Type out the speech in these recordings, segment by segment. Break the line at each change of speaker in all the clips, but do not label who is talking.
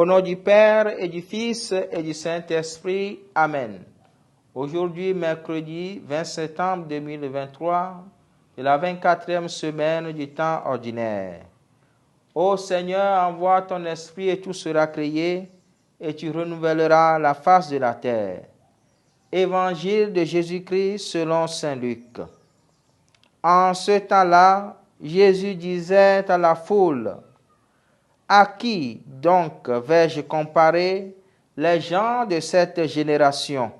Au nom du Père et du Fils et du Saint-Esprit. Amen. Aujourd'hui, mercredi 20 septembre 2023, de la 24e semaine du temps ordinaire. Ô Seigneur, envoie ton esprit et tout sera créé, et tu renouvelleras la face de la terre. Évangile de Jésus-Christ selon saint Luc. En ce temps-là, Jésus disait à la foule: à qui donc vais-je comparer les gens de cette génération?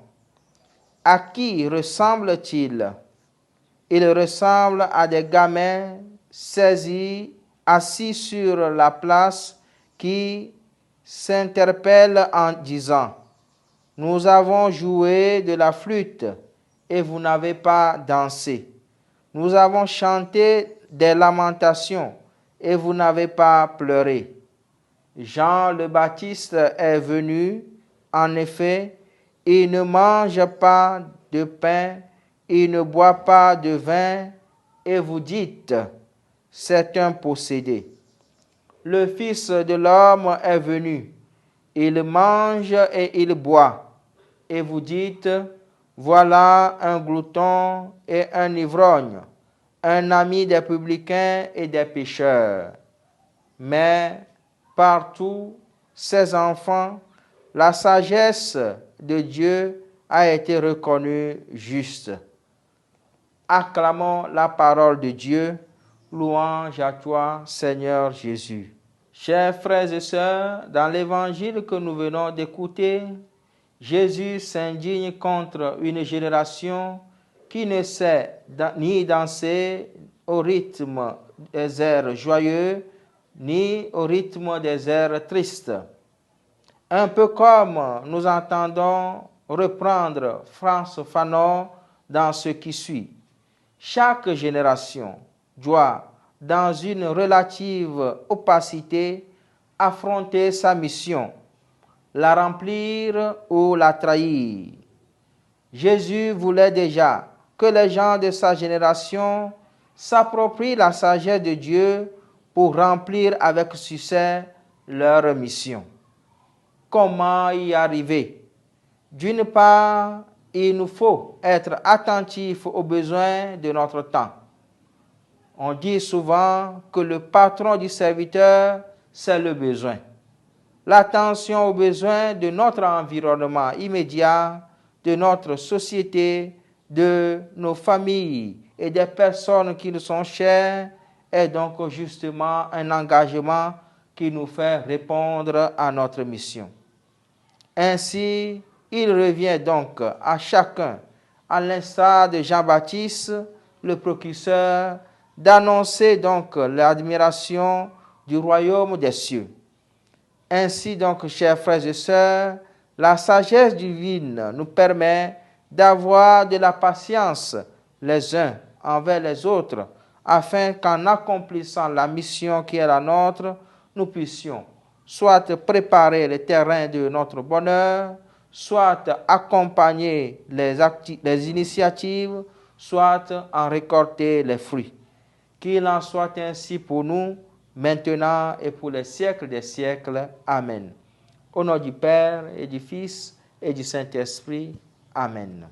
À qui ressemblent-ils? Ils ressemblent à des gamins saisis, assis sur la place, qui s'interpellent en disant: nous avons joué de la flûte et vous n'avez pas dansé. Nous avons chanté des lamentations et vous n'avez pas pleuré. Jean le Baptiste est venu, en effet, il ne mange pas de pain, il ne boit pas de vin, et vous dites: c'est un possédé. Le Fils de l'homme est venu, il mange et il boit, et vous dites: voilà un glouton et un ivrogne, un ami des publicains et des pécheurs. Mais partout, ces enfants, la sagesse de Dieu a été reconnue juste. Acclamons la parole de Dieu. Louange à toi, Seigneur Jésus. Chers frères et sœurs, dans l'évangile que nous venons d'écouter, Jésus s'indigne contre une génération qui ne sait ni danser au rythme des airs joyeux, ni au rythme des airs tristes. Un peu comme nous entendons reprendre Frantz Fanon dans ce qui suit. Chaque génération doit, dans une relative opacité, affronter sa mission, la remplir ou la trahir. Jésus voulait déjà que les gens de sa génération s'approprient la sagesse de Dieu pour remplir avec succès leur mission. Comment y arriver? D'une part, il nous faut être attentifs aux besoins de notre temps. On dit souvent que le patron du serviteur, c'est le besoin. L'attention aux besoins de notre environnement immédiat, de notre société, de nos familles et des personnes qui nous sont chères est donc justement un engagement qui nous fait répondre à notre mission. Ainsi, il revient donc à chacun, à l'instar de Jean-Baptiste, le précurseur, d'annoncer donc l'admiration du royaume des cieux. Ainsi donc, chers frères et sœurs, la sagesse divine nous permet d'avoir de la patience les uns envers les autres, afin qu'en accomplissant la mission qui est la nôtre, nous puissions soit préparer le terrain de notre bonheur, soit accompagner les initiatives, soit en récolter les fruits. Qu'il en soit ainsi pour nous, maintenant et pour les siècles des siècles. Amen. Au nom du Père et du Fils et du Saint-Esprit. Amen.